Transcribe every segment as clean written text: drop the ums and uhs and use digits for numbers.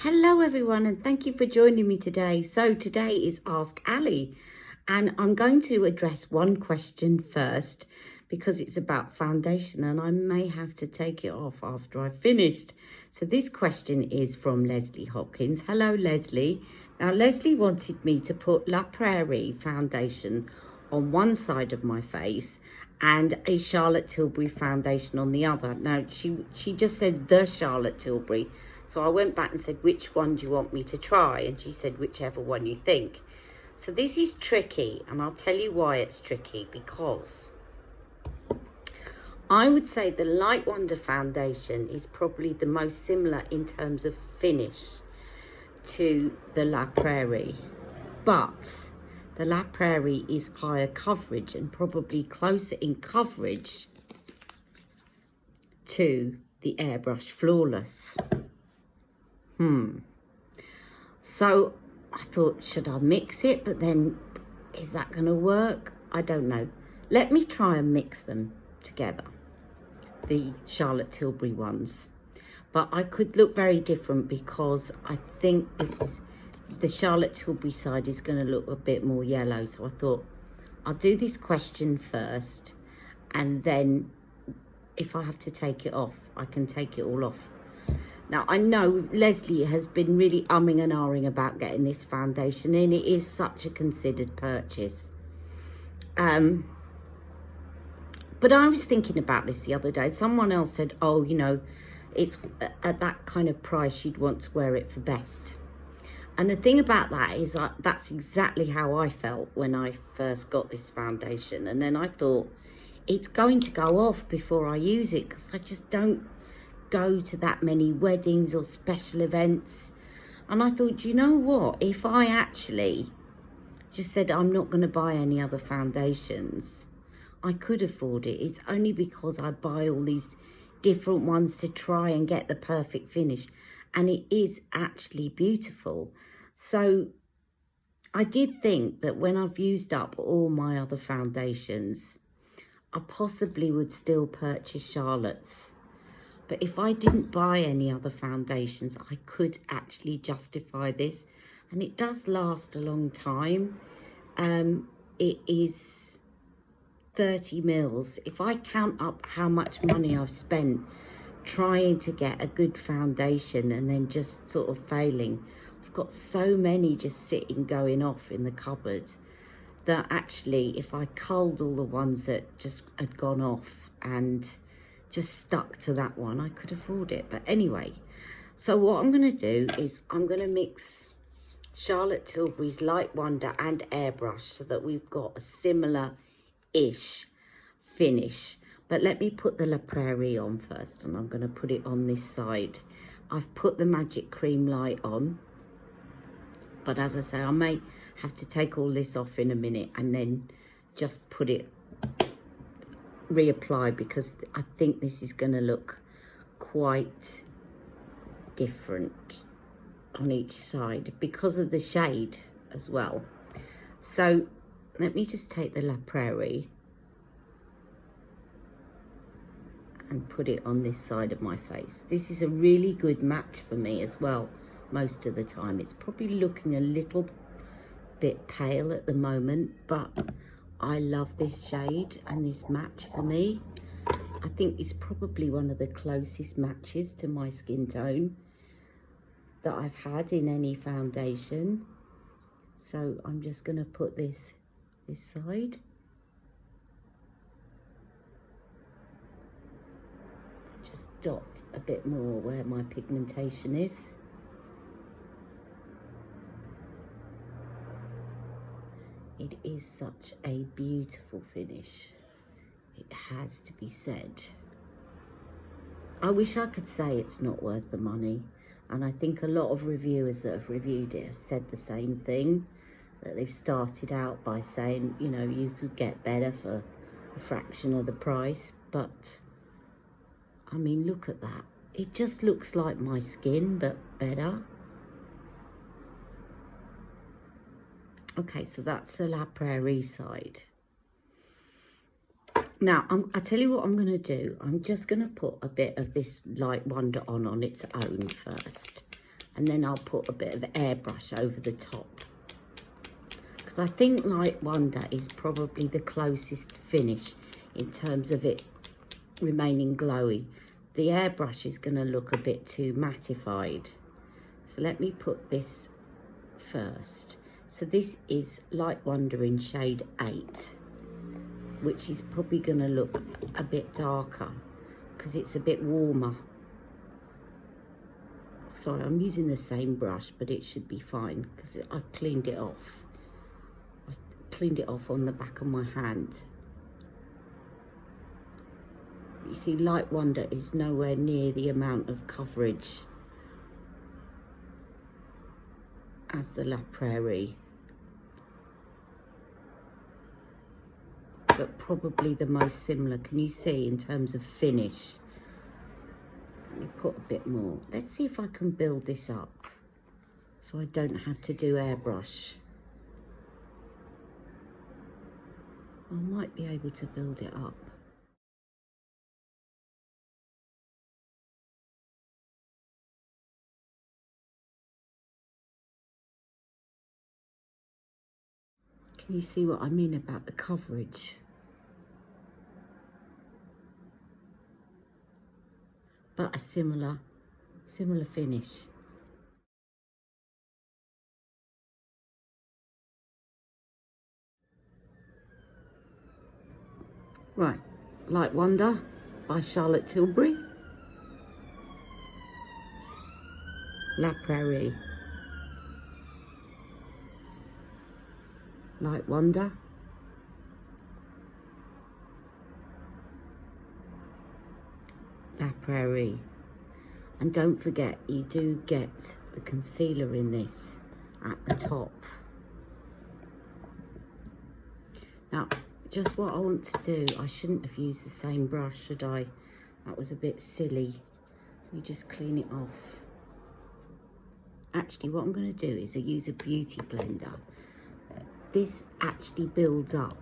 Hello everyone, and thank you for joining me today. So today is Ask Ali, and I'm going to address one question first because it's about foundation and I may have to take it off after I've finished. So this question is from Lesley Hopkins. Hello Lesley. Now Lesley wanted me to put La Prairie foundation on one side of my face and a Charlotte Tilbury foundation on the other. Now she just said the Charlotte Tilbury. So I went back and said, which one do you want me to try? And she said, whichever one you think. So this is tricky, and I'll tell you why it's tricky, because I would say the Light Wonder foundation is probably the most similar in terms of finish to the La Prairie. But the La Prairie is higher coverage and probably closer in coverage to the Airbrush Flawless. So I thought, should I mix it? But then, is that going to work? I don't know. Let me try and mix them together, the Charlotte Tilbury ones. But I could look very different because I think the Charlotte Tilbury side is going to look a bit more yellow. So I thought, I'll do this question first. And then if I have to take it off, I can take it all off. Now, I know Lesley has been really umming and ahhing about getting this foundation in. It is such a considered purchase. But I was thinking about this the other day. Someone else said, oh, you know, it's at that kind of price, you'd want to wear it for best. And the thing about that is that's exactly how I felt when I first got this foundation. And then I thought, it's going to go off before I use it because I just don't go to that many weddings or special events. And I thought, you know what, if I actually just said I'm not going to buy any other foundations, I could afford it. It's only because I buy all these different ones to try and get the perfect finish, and it is actually beautiful. So I did think that when I've used up all my other foundations, I possibly would still purchase Charlotte's. But if I didn't buy any other foundations, I could actually justify this. And it does last a long time. It is 30 mils. If I count up how much money I've spent trying to get a good foundation and then just sort of failing, I've got so many just sitting going off in the cupboard that actually if I culled all the ones that just had gone off and just stuck to that one, I could afford it. But anyway, so what I'm going to do is I'm going to mix Charlotte Tilbury's Light Wonder and Airbrush so that we've got a similar-ish finish. But let me put the La Prairie on first, and I'm going to put it on this side. I've put the Magic Cream Light on, but as I say, I may have to take all this off in a minute and then just put it reapply, because I think this is going to look quite different on each side because of the shade as well. So let me just take the La Prairie and put it on this side of my face. This is a really good match for me as well most of the time. It's probably looking a little bit pale at the moment, but I love this shade and this match for me. I think it's probably one of the closest matches to my skin tone that I've had in any foundation. So I'm just going to put this side. Just dot a bit more where my pigmentation is. It is such a beautiful finish. It has to be said. I wish I could say it's not worth the money. And I think a lot of reviewers that have reviewed it have said the same thing. That they've started out by saying, you know, you could get better for a fraction of the price. But, I mean, look at that. It just looks like my skin, but better. Okay, so that's the La Prairie side. Now, I'll tell you what I'm going to do. I'm just going to put a bit of this Light Wonder on its own first. and then I'll put a bit of airbrush over the top. Because I think Light Wonder is probably the closest finish in terms of it remaining glowy. The airbrush is going to look a bit too mattified. So let me put this first. So this is Light Wonder in shade 8, which is probably going to look a bit darker because it's a bit warmer. Sorry, I'm using the same brush, but it should be fine because I've cleaned it off. I cleaned it off on the back of my hand. You see, Light Wonder is nowhere near the amount of coverage as the La Prairie, but probably the most similar. Can you see in terms of finish? Let me put a bit more. Let's see if I can build this up so I don't have to do airbrush. I might be able to build it up. Can you see what I mean about the coverage? But a similar finish. Right, Light Wonder by Charlotte Tilbury. La Prairie. Light Wonder. La Prairie. And don't forget, you do get the concealer in this at the top. Now, just what I want to do, I shouldn't have used the same brush, should I? That was a bit silly. You just clean it off. Actually, what I'm going to do is I use a beauty blender. This actually builds up.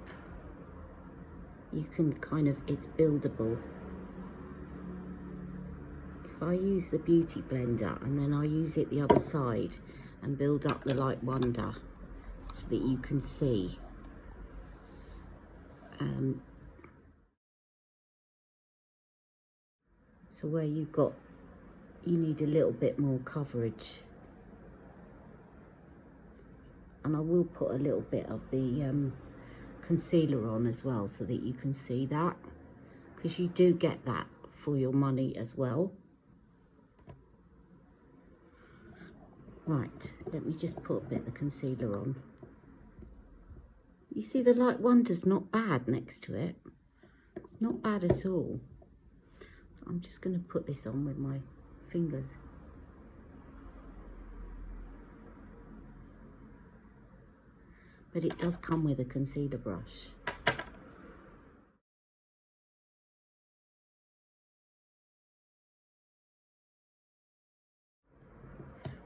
You can kind of, it's buildable. If I use the beauty blender and then I use it the other side and build up the Light Wonder so that you can see. So where you've got, you need a little bit more coverage. And I will put a little bit of the concealer on as well so that you can see that, because you do get that for your money as well. Right, let me just put a bit of the concealer on. You see the Light Wonder's not bad next to it. It's not bad at all. So I'm just going to put this on with my fingers. But it does come with a concealer brush.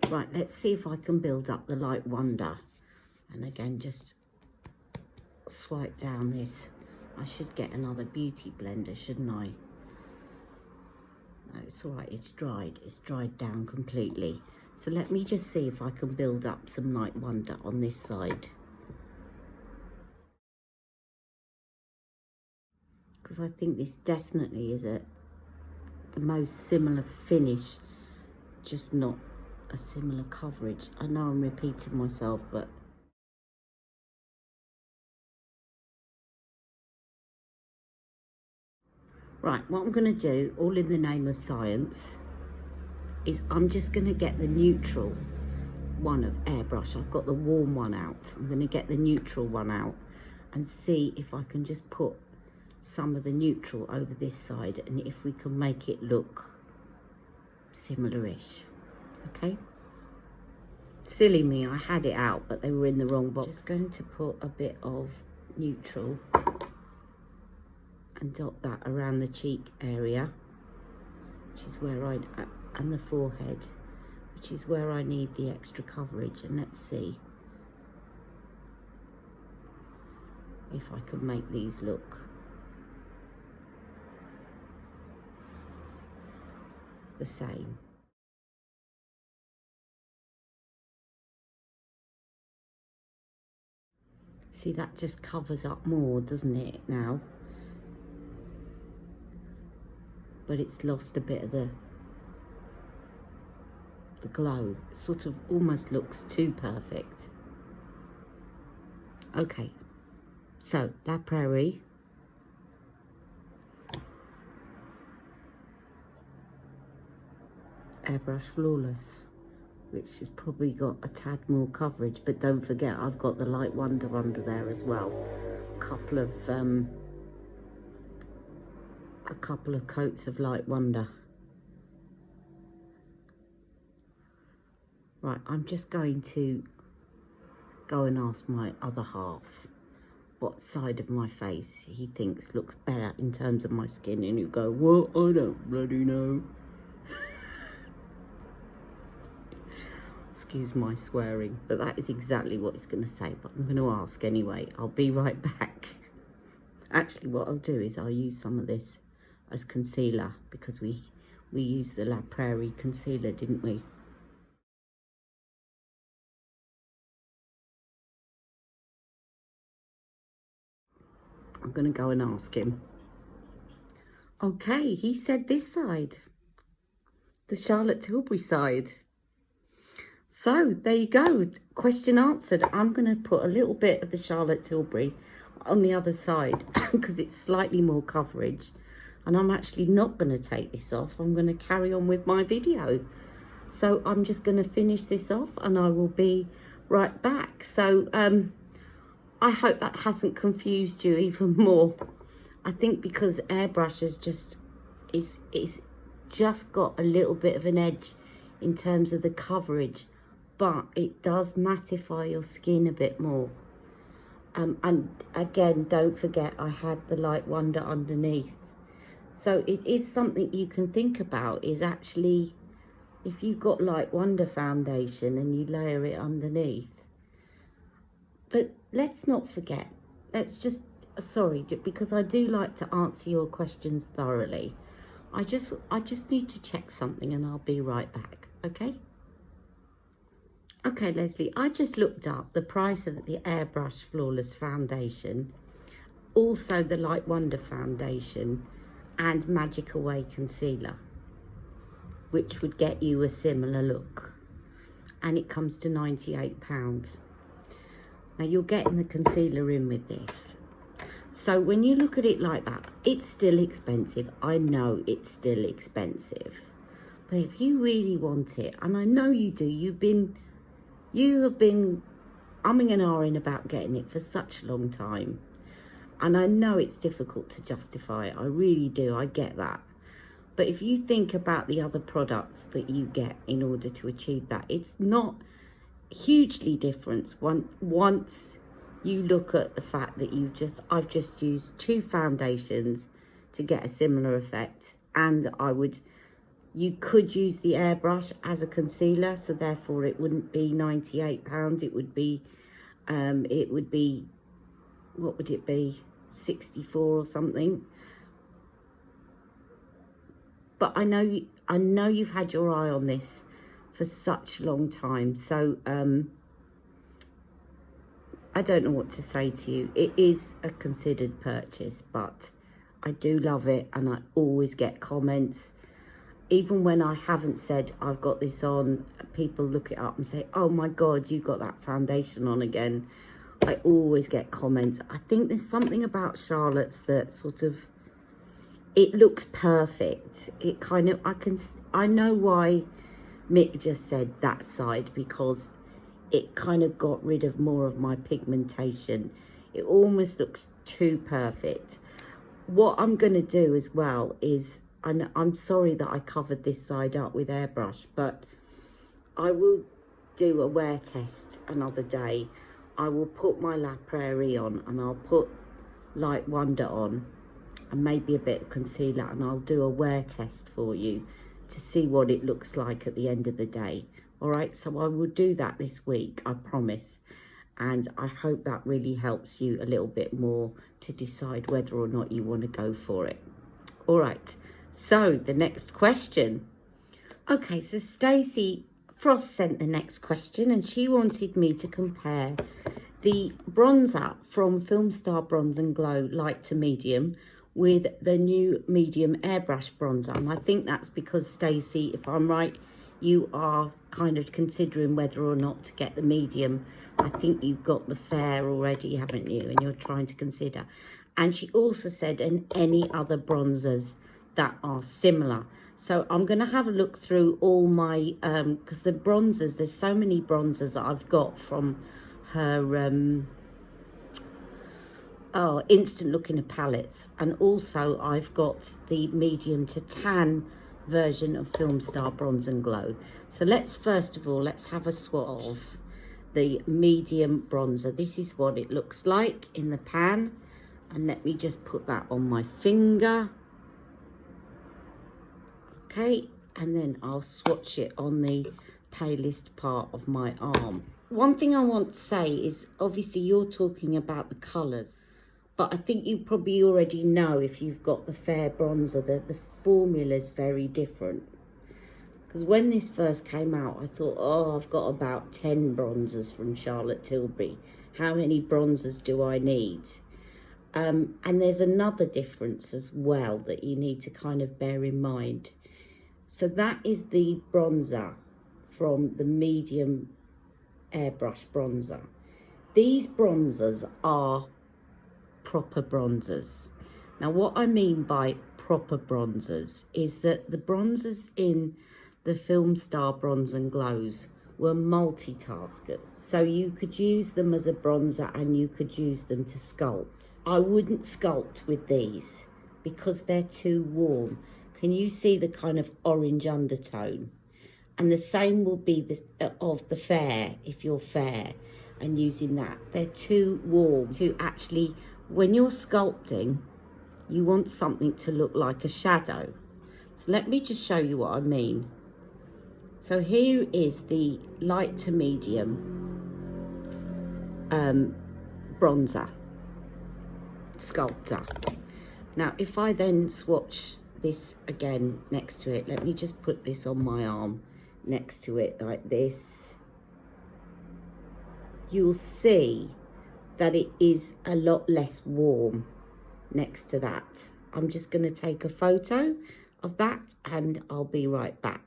Right, let's see if I can build up the Light Wonder. And again, just swipe down this. I should get another beauty blender, shouldn't I? No, it's all right, it's dried down completely. So let me just see if I can build up some Light Wonder on this side. Because I think this definitely is the most similar finish, just not a similar coverage. I know I'm repeating myself, but right, what I'm going to do, all in the name of science, is I'm just going to get the neutral one of airbrush. I've got the warm one out. I'm going to get the neutral one out and see if I can just put some of the neutral over this side, and if we can make it look similar-ish. Okay, silly me, I had it out but they were in the wrong box. Just going to put a bit of neutral and dot that around the cheek area, which is where and the forehead, which is where I need the extra coverage. And let's see if I can make these look the same. See, that just covers up more, doesn't it, now? But it's lost a bit of the glow. It sort of almost looks too perfect. Okay, so La Prairie. Airbrush Flawless, which has probably got a tad more coverage, but don't forget I've got the Light Wonder under there as well. A couple of coats of Light Wonder. Right, I'm just going to go and ask my other half what side of my face he thinks looks better in terms of my skin, and you go, well, I don't bloody know. Excuse my swearing, but that is exactly what he's going to say, but I'm going to ask anyway. I'll be right back. Actually, what I'll do is I'll use some of this as concealer, because we used the La Prairie concealer, didn't we? I'm going to go and ask him. Okay, he said this side, the Charlotte Tilbury side. So there you go, question answered. I'm going to put a little bit of the Charlotte Tilbury on the other side because it's slightly more coverage, and I'm actually not going to take this off. I'm going to carry on with my video. So I'm just going to finish this off and I will be right back. So I hope that hasn't confused you even more. I think because airbrush is just got a little bit of an edge in terms of the coverage, but it does mattify your skin a bit more. And again, don't forget I had the Light Wonder underneath. So it is something you can think about, is actually, if you've got Light Wonder foundation and you layer it underneath. But let's not forget, let's just, sorry, because I do like to answer your questions thoroughly. I just need to check something and I'll be right back, okay? Okay, Lesley, I just looked up the price of the Airbrush Flawless Foundation, also the Light Wonder Foundation and Magic Away Concealer, which would get you a similar look. And it comes to £98. Now you're getting the concealer in with this. So when you look at it like that, it's still expensive. I know it's still expensive. But if you really want it, and I know you do, you have been umming and ahhing about getting it for such a long time. And I know it's difficult to justify it. I really do. I get that. But if you think about the other products that you get in order to achieve that, it's not hugely different once you look at the fact that I've just used 2 foundations to get a similar effect, and you could use the airbrush as a concealer, so therefore it wouldn't be £98. It would be what would it be, 64 or something. But I know you've had your eye on this for such a long time, so I don't know what to say to you. It is a considered purchase, but I do love it, and I always get comments. Even when I haven't said I've got this on, people look it up and say, oh my God, you got that foundation on again. I always get comments. I think there's something about Charlotte's that sort of, it looks perfect. It kind of, I know why Mick just said that side, because it kind of got rid of more of my pigmentation. It almost looks too perfect. What I'm going to do as well is, I'm sorry that I covered this side up with airbrush, but I will do a wear test another day. I will put my La Prairie on, and I'll put Light Wonder on, and maybe a bit of concealer, and I'll do a wear test for you to see what it looks like at the end of the day. All right, so I will do that this week, I promise. And I hope that really helps you a little bit more to decide whether or not you want to go for it. All right, so the next question. Okay, so Stacey Frost sent the next question, and she wanted me to compare the bronzer from Filmstar Bronze and Glow Light to Medium with the new medium airbrush bronzer. And I think that's because, Stacey, if I'm right, you are kind of considering whether or not to get the medium. I think you've got the fair already, haven't you? And you're trying to consider. And she also said, and any other bronzers that are similar. So I'm going to have a look through all my, because the bronzers, there's so many bronzers that I've got from her instant look in the palettes. And also I've got the medium to tan version of Filmstar Bronze and Glow. So let's first of all, let's have a swatch of the medium bronzer. This is what it looks like in the pan. And let me just put that on my finger. Okay, and then I'll swatch it on the palest part of my arm. One thing I want to say is, obviously you're talking about the colours, but I think you probably already know, if you've got the fair bronzer, that the formula is very different. Because when this first came out, I thought, oh, I've got about 10 bronzers from Charlotte Tilbury. How many bronzers do I need? And there's another difference as well that you need to kind of bear in mind. So that is the bronzer from the medium airbrush bronzer. These bronzers are proper bronzers. Now, what I mean by proper bronzers is that the bronzers in the Filmstar Bronze and Glows were multitaskers. So you could use them as a bronzer and you could use them to sculpt. I wouldn't sculpt with these because they're too warm. Can you see the kind of orange undertone? And the same will be of the fair, if you're fair and using that. They're too warm to actually, when you're sculpting, you want something to look like a shadow. So let me just show you what I mean. So here is the light to medium bronzer sculptor. Now, if I then swatch this again next to it, let me just put this on my arm next to it like this. You'll see that it is a lot less warm next to that. I'm just going to take a photo of that and I'll be right back.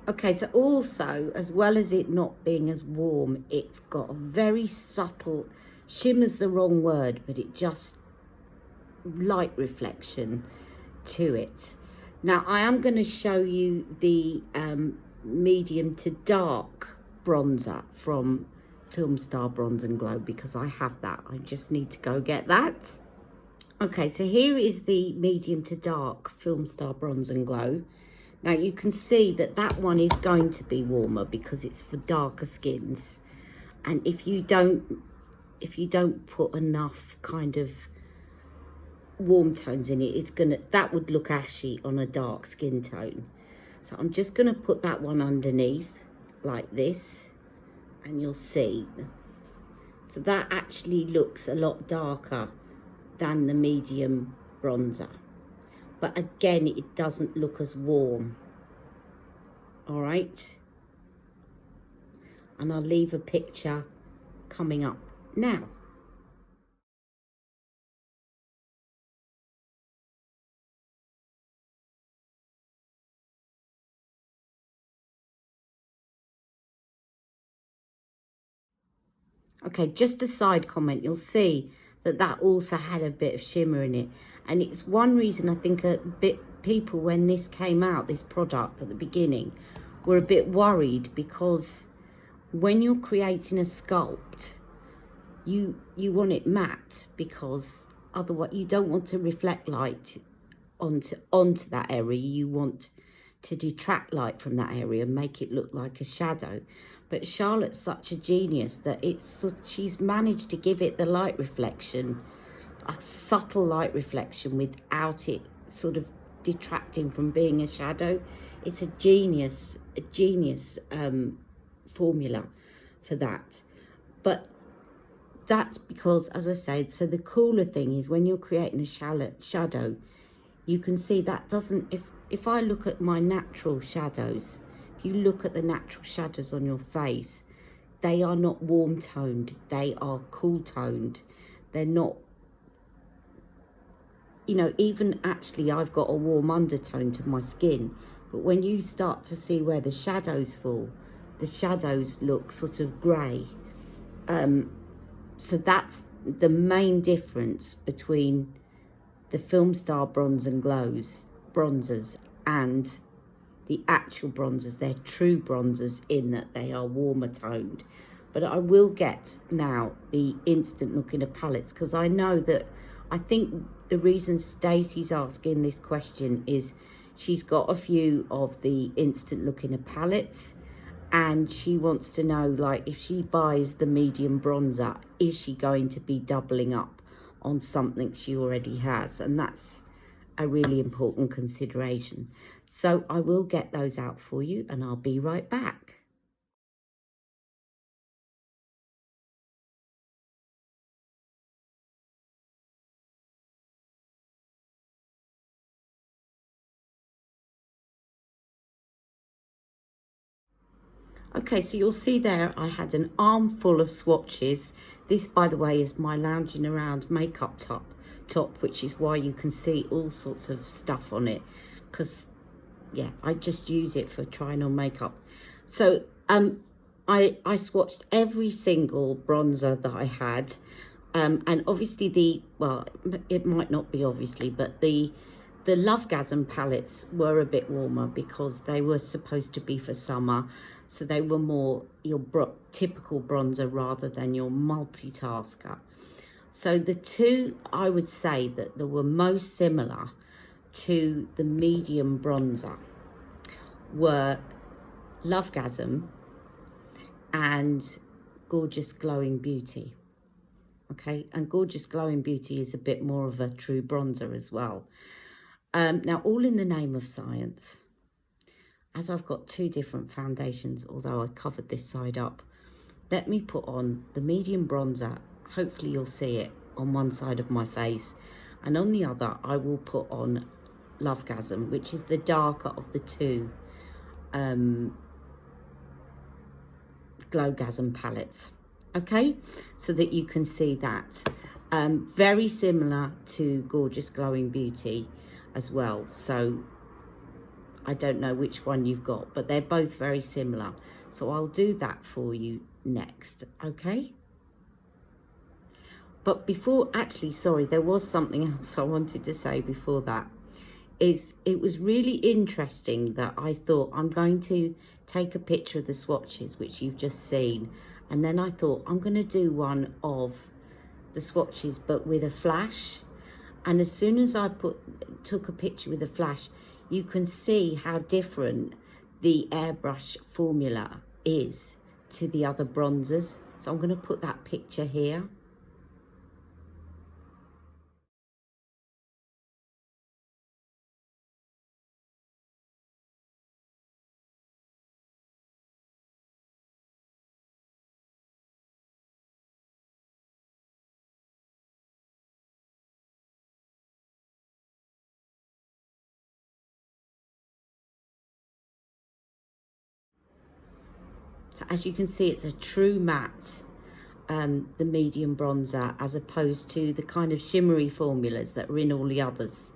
Okay, so also, as well as it not being as warm, it's got a very subtle, shimmer's the wrong word, but it just, light reflection to it. Now, I am going to show you the medium to dark bronzer from Filmstar Bronze and Glow because I have that. I just need to go get that. Okay, so here is the medium to dark Filmstar Bronze and Glow. Now you can see that that one is going to be warmer because it's for darker skins. And if you don't put enough kind of warm tones in it, that would look ashy on a dark skin tone. So I'm just gonna put that one underneath like this and you'll see. So that actually looks a lot darker than the medium bronzer. But again, it doesn't look as warm. All right. And I'll leave a picture coming up now. Okay, just a side comment, you'll see that that also had a bit of shimmer in it. And it's one reason I think people, when this came out, this product at the beginning, were a bit worried because when you're creating a sculpt, you want it matte because otherwise you don't want to reflect light onto that area. You want to detract light from that area and make it look like a shadow. But Charlotte's such a genius that she's managed to give it the light reflection, a subtle light reflection without it sort of detracting from being a shadow. It's a genius formula for that. But that's because, as I said, so the cooler thing is when you're creating a shadow, you can see that doesn't, if I look at my natural shadows, if you look at the natural shadows on your face, they are not warm toned, they are cool toned. They're not, you know, even actually I've got a warm undertone to my skin, but when you start to see where the shadows fall, the shadows look sort of grey. So that's the main difference between the Filmstar Bronze and Glows bronzers and the actual bronzers. They're true bronzers in that they are warmer toned. But I will get now the instant look in a palettes, because I know that, I think the reason Stacey's asking this question is she's got a few of the instant look in a palettes, and she wants to know, like, if she buys the medium bronzer, is she going to be doubling up on something she already has? And that's a really important consideration. So I will get those out for you, and I'll be right back. Okay, so you'll see there I had an armful of swatches. This, by the way, is my lounging around makeup top, which is why you can see all sorts of stuff on it, because, yeah, I just use it for trying on makeup. So I swatched every single bronzer that I had, and obviously well, it might not be obviously, but the Lovegasm palettes were a bit warmer because they were supposed to be for summer. So they were more your typical bronzer rather than your multitasker. So the two I would say that they were most similar to the medium bronzer were Lovegasm and Gorgeous Glowing Beauty. Okay, and Gorgeous Glowing Beauty is a bit more of a true bronzer as well. Now, all in the name of science. As I've got two different foundations, although I covered this side up, let me put on the medium bronzer. Hopefully you'll see it on one side of my face, and on the other I will put on Lovegasm, which is the darker of the two Glowgasm palettes. Okay, so that you can see that. Very similar to Gorgeous Glowing Beauty as well. So I don't know which one you've got, but they're both very similar. So I'll do that for you next, okay? But before, actually, sorry, there was something else I wanted to say before that. It was really interesting that I thought I'm going to take a picture of the swatches, which you've just seen. And then I thought I'm going to do one of the swatches, but with a flash. And as soon as I took a picture with a flash, you can see how different the airbrush formula is to the other bronzers. So I'm going to put that picture here. So as you can see, it's a true matte, the medium bronzer, as opposed to the kind of shimmery formulas that are in all the others.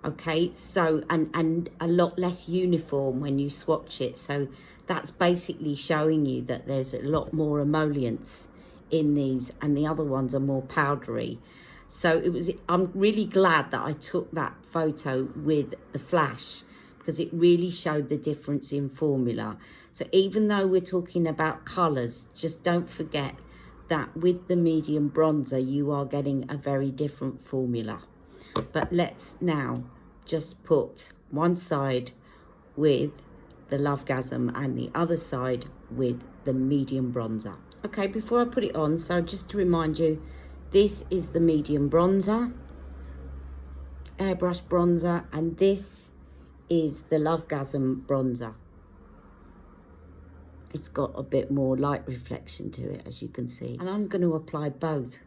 Okay, so, and a lot less uniform when you swatch it. So that's basically showing you that there's a lot more emollients in these, and the other ones are more powdery. So I'm really glad that I took that photo with the flash, because it really showed the difference in formula. So even though we're talking about colours, just don't forget that with the medium bronzer, you are getting a very different formula. But let's now just put one side with the Lovegasm and the other side with the medium bronzer. Okay, before I put it on, so just to remind you, this is the medium bronzer, airbrush bronzer, and this is the Lovegasm bronzer. it's got a bit more light reflection to it, as you can see. And I'm going to apply both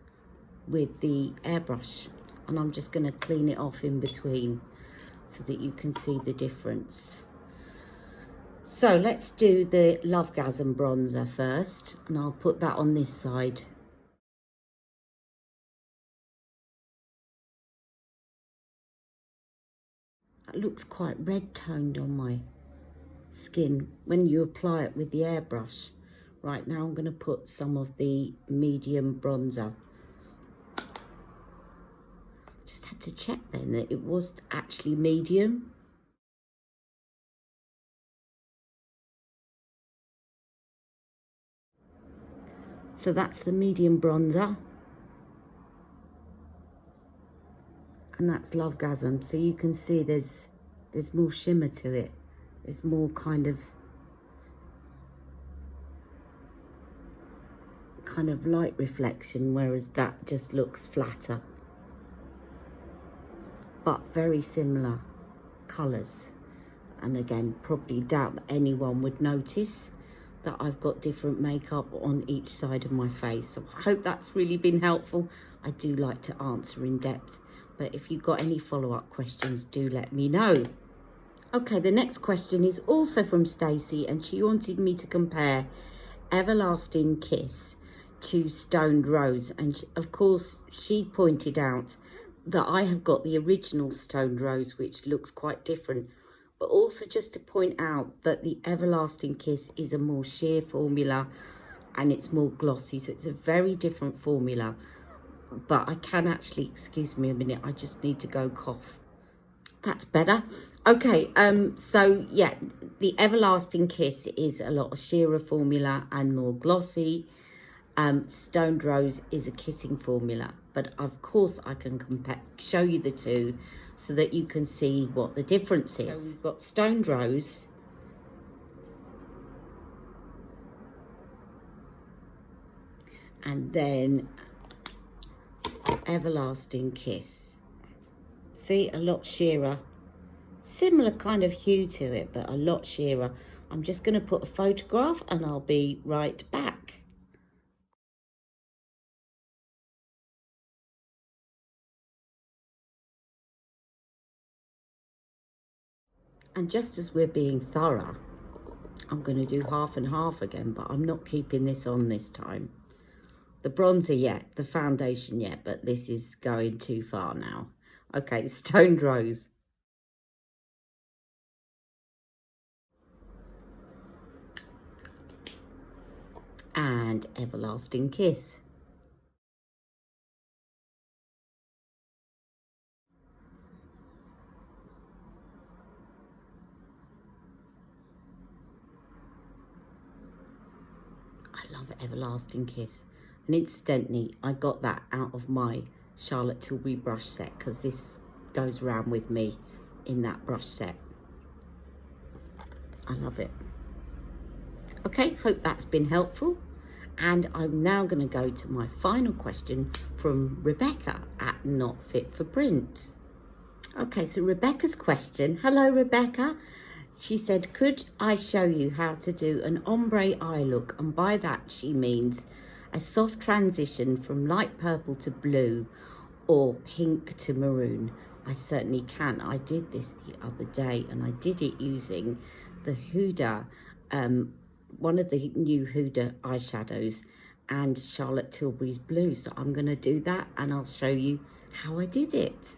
with the airbrush, and I'm just going to clean it off in between so that you can see the difference. So let's do the Lovegasm bronzer first, and I'll put that on this side. That looks quite red toned on my skin when you apply it with the airbrush. Right, now I'm going to put some of the medium bronzer. Just had to check then that it was actually medium. So that's the medium bronzer. And that's Lovegasm. So you can see there's more shimmer to it. There's more kind of light reflection, whereas that just looks flatter. But very similar colours. And again, probably doubt that anyone would notice that I've got different makeup on each side of my face. So I hope that's really been helpful. I do like to answer in depth, but if you've got any follow-up questions, do let me know. Okay, the next question is also from Stacey, and she wanted me to compare Everlasting Kiss to Stoned Rose. And of course, she pointed out that I have got the original Stoned Rose, which looks quite different. But also just to point out that the Everlasting Kiss is a more sheer formula and it's more glossy. So it's a very different formula. But I can actually, excuse me a minute, I just need to go cough. That's better. Okay, so yeah, the Everlasting Kiss is a lot sheerer formula and more glossy. Stoned Rose is a kissing formula. But of course I can show you the two so that you can see what the difference is. So we've got Stoned Rose. And then Everlasting Kiss. See, a lot sheerer. Similar kind of hue to it, but a lot sheerer. I'm just going to put a photograph and I'll be right back. And just as we're being thorough, I'm going to do half and half again, but I'm not keeping this on this time. The bronzer yet, the foundation yet, but this is going too far now. Okay, Stoned Rose. And Everlasting Kiss. I love Everlasting Kiss. And incidentally, I got that out of my Charlotte Tilbury brush set because this goes around with me in that brush set. I love it. Okay, hope that's been helpful. And I'm now going to go to my final question from Rebecca at Not Fit for Print. Okay, so Rebecca's question. Hello, Rebecca. She said, could I show you how to do an ombre eye look? And by that, she means a soft transition from light purple to blue or pink to maroon. I certainly can. I did this the other day and I did it using the Huda, one of the new Huda eyeshadows and Charlotte Tilbury's blue. So I'm going to do that and I'll show you how I did it.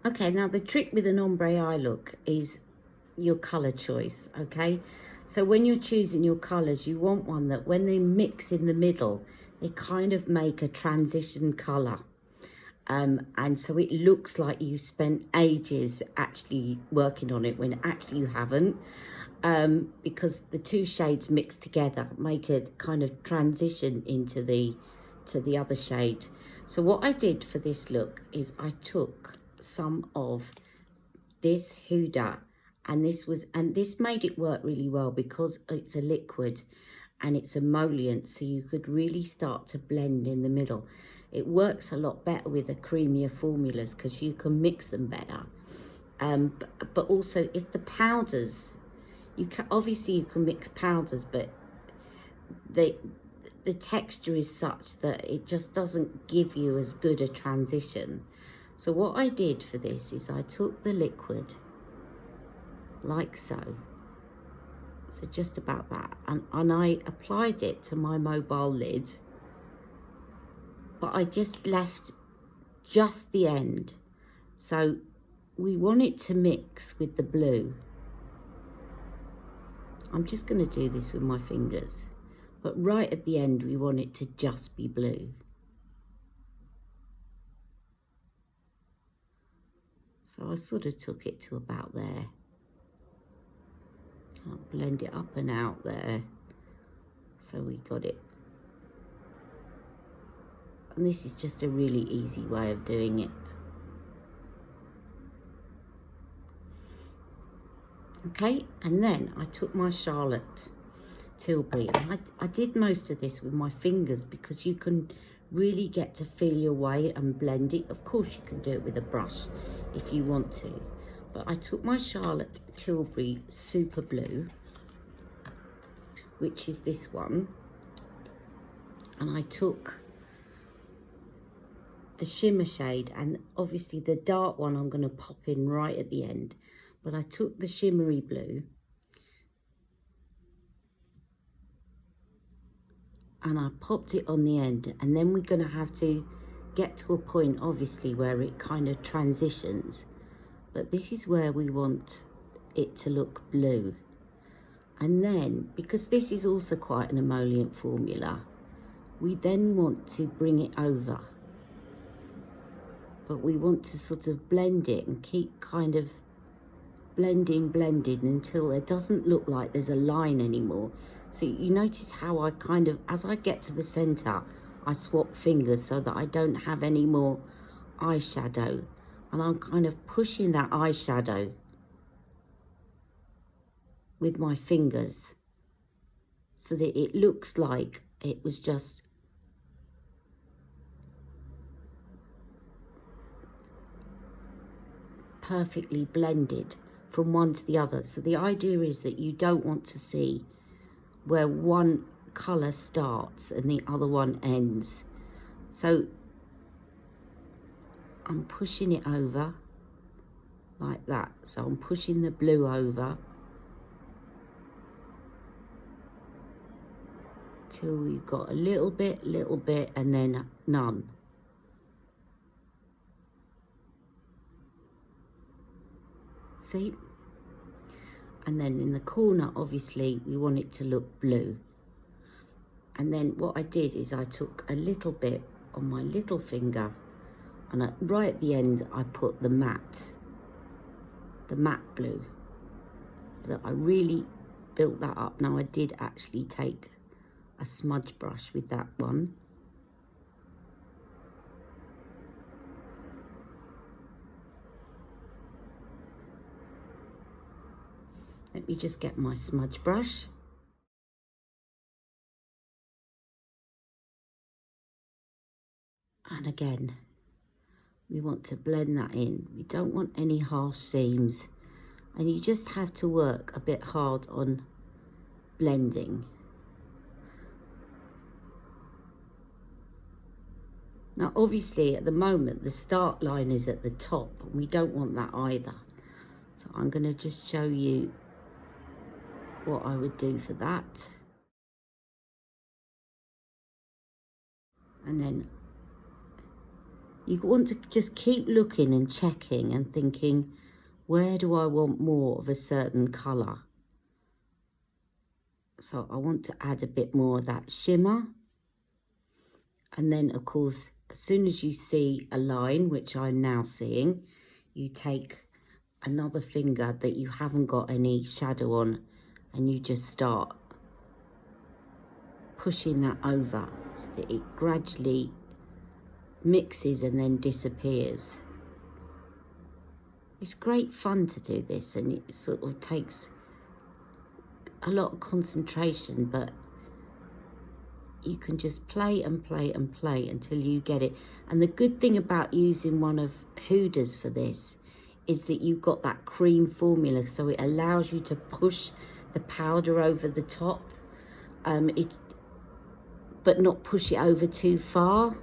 Okay, now the trick with an ombre eye look is your colour choice, okay? So when you're choosing your colours, you want one that when they mix in the middle, they kind of make a transition colour. And so it looks like you spent ages actually working on it when actually you haven't. Because the two shades mixed together make a kind of transition into the other shade. So what I did for this look is I took some of this Huda, and this made it work really well because it's a liquid and it's emollient, so you could really start to blend in the middle. It works a lot better with the creamier formulas because you can mix them better. But also if the powders, obviously you can mix powders, but the texture is such that it just doesn't give you as good a transition. So what I did for this is I took the liquid like so, just about that, and I applied it to my mobile lid, but I just left just the end. So we want it to mix with the blue. I'm just going to do this with my fingers, but right at the end we want it to just be blue. So I sort of took it to about there. I'll blend it up and out there. So we got it. And this is just a really easy way of doing it. Okay, and then I took my Charlotte Tilbury, and I did most of this with my fingers because you can really get to feel your way and blend it. Of course you can do it with a brush if you want to, but I took my Charlotte Tilbury Super Blue, which is this one, and I took the shimmer shade, and obviously the dark one I'm going to pop in right at the end, but I took the shimmery blue and I popped it on the end, and then we're going to have to get to a point obviously where it kind of transitions, but this is where we want it to look blue. And then, because this is also quite an emollient formula, we then want to bring it over, but we want to sort of blend it and keep kind of blending until it doesn't look like there's a line anymore. So you notice how I kind of, as I get to the center, I swap fingers so that I don't have any more eyeshadow, and I'm kind of pushing that eyeshadow with my fingers so that it looks like it was just perfectly blended from one to the other. So the idea is that you don't want to see where one colour starts and the other one ends. So I'm pushing it over like that. So I'm pushing the blue over till we've got a little bit, and then none. See? And then in the corner, obviously, we want it to look blue. And then what I did is I took a little bit on my little finger, and right at the end, I put the matte blue, so that I really built that up. Now, I did actually take a smudge brush with that one. Let me just get my smudge brush. And again, we want to blend that in. We don't want any harsh seams. And you just have to work a bit hard on blending. Now, obviously, at the moment, the start line is at the top, and we don't want that either. So I'm going to just show you what I would do for that. And then you want to just keep looking and checking and thinking, where do I want more of a certain colour? So I want to add a bit more of that shimmer. And then, of course, as soon as you see a line, which I'm now seeing, you take another finger that you haven't got any shadow on, and you just start pushing that over so that it gradually mixes and then disappears. It's great fun to do this, and it sort of takes a lot of concentration, but you can just play and play and play until you get it. And the good thing about using one of Huda's for this is that you've got that cream formula, so it allows you to push the powder over the top. but not push it over too far.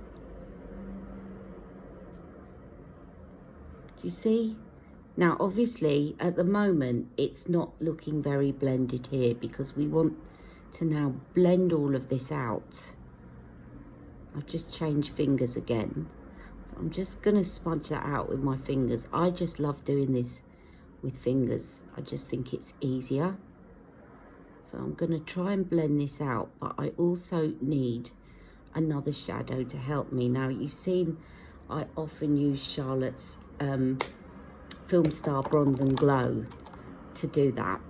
Do you see? Now, obviously, at the moment, it's not looking very blended here because we want to now blend all of this out. I've just changed fingers again. So I'm just going to smudge that out with my fingers. I just love doing this with fingers. I just think it's easier. So I'm going to try and blend this out, but I also need another shadow to help me. Now, you've seen I often use Charlotte's Filmstar Bronze and Glow to do that.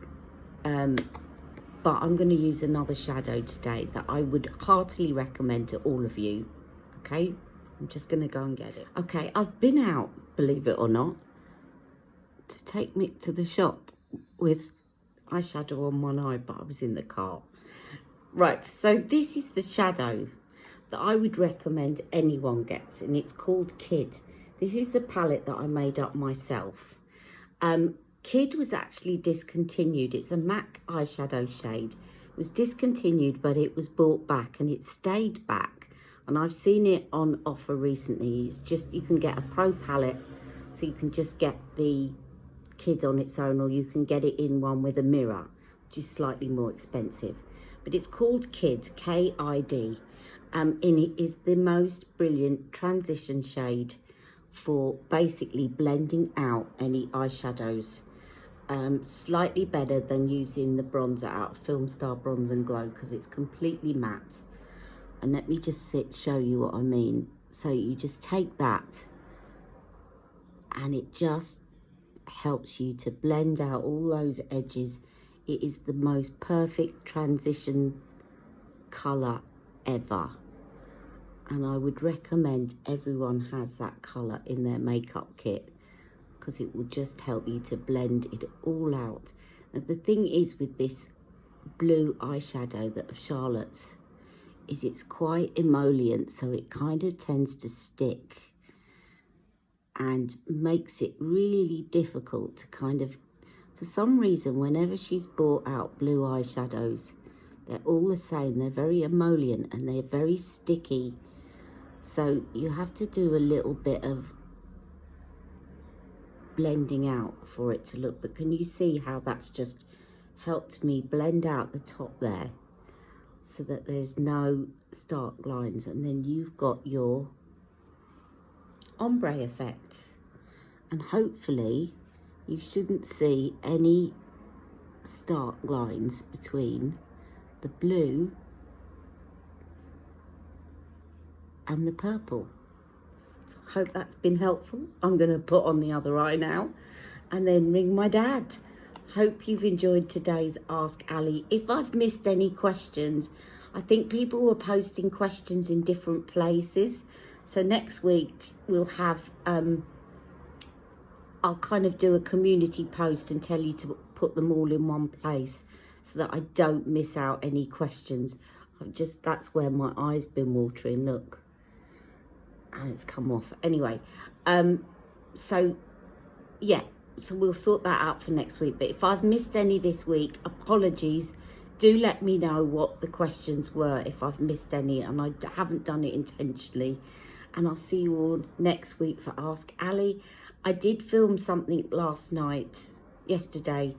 But I'm going to use another shadow today that I would heartily recommend to all of you. Okay, I'm just going to go and get it. Okay, I've been out, believe it or not, to take Mick to the shop with eyeshadow on one eye, but I was in the car. Right, so this is the shadow that I would recommend anyone gets, and it's called Kid. This is a palette that I made up myself. Kid was actually discontinued. It's a MAC eyeshadow shade. It was discontinued, but it was brought back, and it stayed back. And I've seen it on offer recently. It's just, you can get a pro palette, so you can just get the Kid on its own, or you can get it in one with a mirror, which is slightly more expensive. But it's called Kid, K-I-D. And it is the most brilliant transition shade for basically blending out any eyeshadows. Slightly better than using the bronzer out of Filmstar Bronze and Glow because it's completely matte. And let me just show you what I mean. So you just take that and it just helps you to blend out all those edges. It is the most perfect transition colour ever. And I would recommend everyone has that colour in their makeup kit because it will just help you to blend it all out. Now the thing is with this blue eyeshadow that of Charlotte's is it's quite emollient, so it kind of tends to stick and makes it really difficult to kind of, for some reason, whenever she's brought out blue eyeshadows, they're all the same. They're very emollient and they're very sticky. So you have to do a little bit of blending out for it to look. But can you see how that's just helped me blend out the top there so that there's no stark lines? And then you've got your ombre effect. And hopefully you shouldn't see any stark lines between the blue and the purple. So I hope that's been helpful. I'm going to put on the other eye now and then ring my dad. Hope you've enjoyed today's Ask Ali. If I've missed any questions, I think people were posting questions in different places. So next week we'll have, I'll kind of do a community post and tell you to put them all in one place so that I don't miss out any questions. That's where my eye's been watering, look. And it's come off. Anyway, so yeah, so we'll sort that out for next week. But if I've missed any this week, apologies. Do let me know what the questions were if I've missed any and I haven't done it intentionally. And I'll see you all next week for Ask Ali. I did film something yesterday,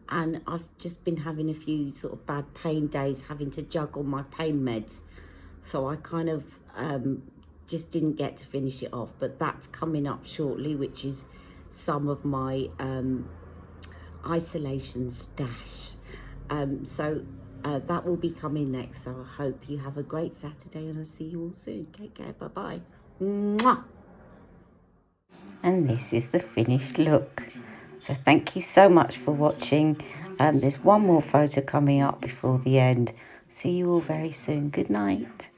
and I've just been having a few sort of bad pain days, having to juggle my pain meds. So I kind of just didn't get to finish it off, but that's coming up shortly, which is some of my isolation stash. So that will be coming next. So I hope you have a great Saturday and I'll see you all soon. Take care. Bye-bye. Mwah! And this is the finished look. So thank you so much for watching. There's one more photo coming up before the end. See you all very soon. Good night.